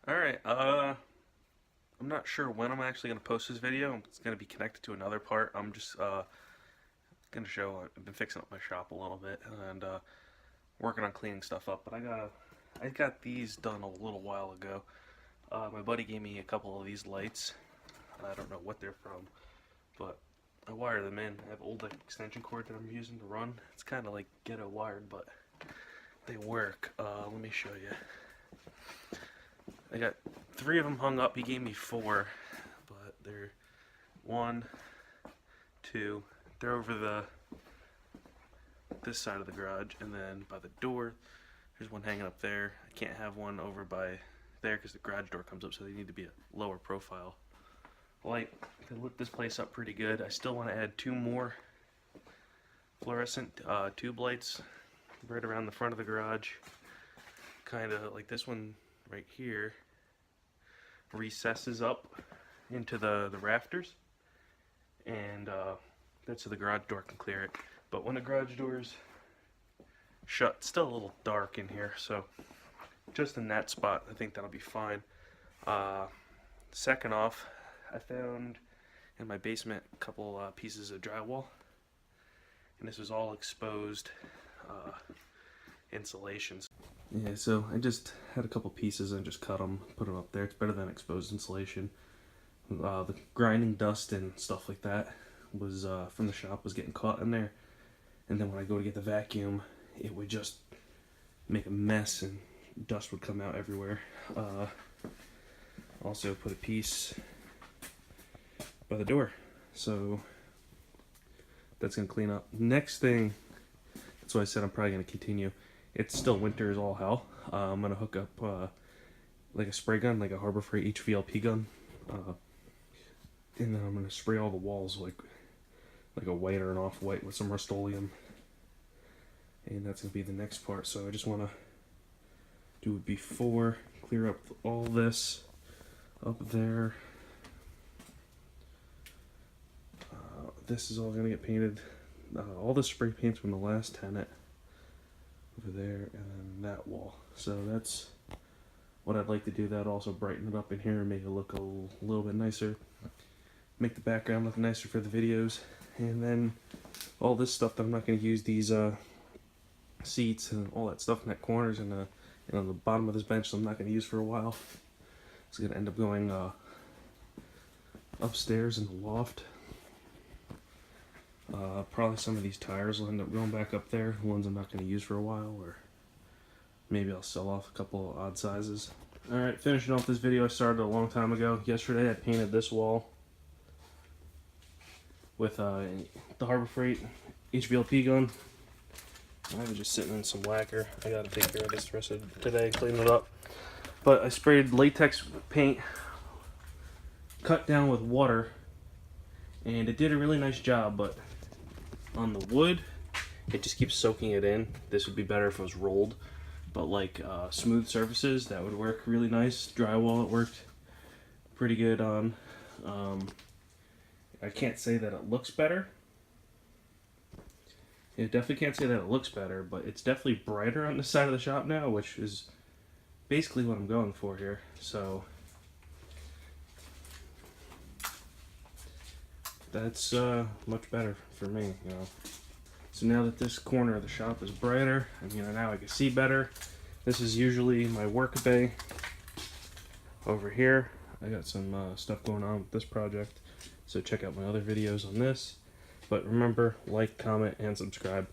Alright, I'm not sure when I'm actually going to post this video. It's going to be connected to another part. I'm just going to show I've been fixing up my shop a little bit and working on cleaning stuff up. But I got these done a little while ago. My buddy gave me a couple of these lights. I don't know what they're from, but I wire them in. I have old extension cord that I'm using to run. It's kind of like ghetto wired, but they work. Let me show you. I got 3 of them hung up. He gave me 4, but they're 1, 2. They're over this side of the garage, and then by the door, there's one hanging up there. I can't have one over by there because the garage door comes up, so they need to be a lower profile light to lit this place up pretty good. I still want to add 2 more fluorescent tube lights right around the front of the garage, kind of like this one right here recesses up into the rafters, and that's so the garage door can clear it. But when the garage door's shut, it's still a little dark in here, so just in that spot I think that'll be fine. Second off, I found in my basement a couple pieces of drywall, and this was all exposed insulations. Yeah, so I just had a couple pieces and just cut them, put them up there. It's better than exposed insulation. The grinding dust and stuff like that was from the shop was getting caught in there, and then when I go to get the vacuum, it would just make a mess and dust would come out everywhere. Also put a piece by the door, so that's gonna clean up. Next thing, that's why I said I'm probably gonna continue. It's still winter as all hell. I'm gonna hook up like a spray gun, like a Harbor Freight HVLP gun, and then I'm gonna spray all the walls like a white or an off-white with some Rust-Oleum, and that's gonna be the next part. So I just want to do it before, clear up all this up there. This is all gonna get painted. All the spray paint's from the last tenant over there, and then that wall. So that's what I'd like to do. That also brighten it up in here and make it look a little bit nicer, make the background look nicer for the videos. And then all this stuff that I'm not going to use, these seats and all that stuff in that corners and on the bottom of this bench, I'm not going to use for a while. It's going to end up going upstairs in the loft. Probably some of these tires will end up going back up there, the ones I'm not going to use for a while, or maybe I'll sell off a couple of odd sizes. Alright, finishing off this video I started a long time ago. Yesterday I painted this wall with the Harbor Freight HVLP gun. I was just sitting in some lacquer. I gotta take care of this the rest of today, clean it up. But I sprayed latex paint, cut down with water, and it did a really nice job, but on the wood, it just keeps soaking it in. This would be better if it was rolled, but like smooth surfaces, that would work really nice. Drywall, it worked pretty good on. I can't say that it looks better. I definitely can't say that it looks better, but it's definitely brighter on this side of the shop now, which is basically what I'm going for here. So that's much better for me, you know. So now that this corner of the shop is brighter, and you know, now I can see better. This is usually my work bay over here. I got some stuff going on with this project, so check out my other videos on this. But remember, like, comment, and subscribe.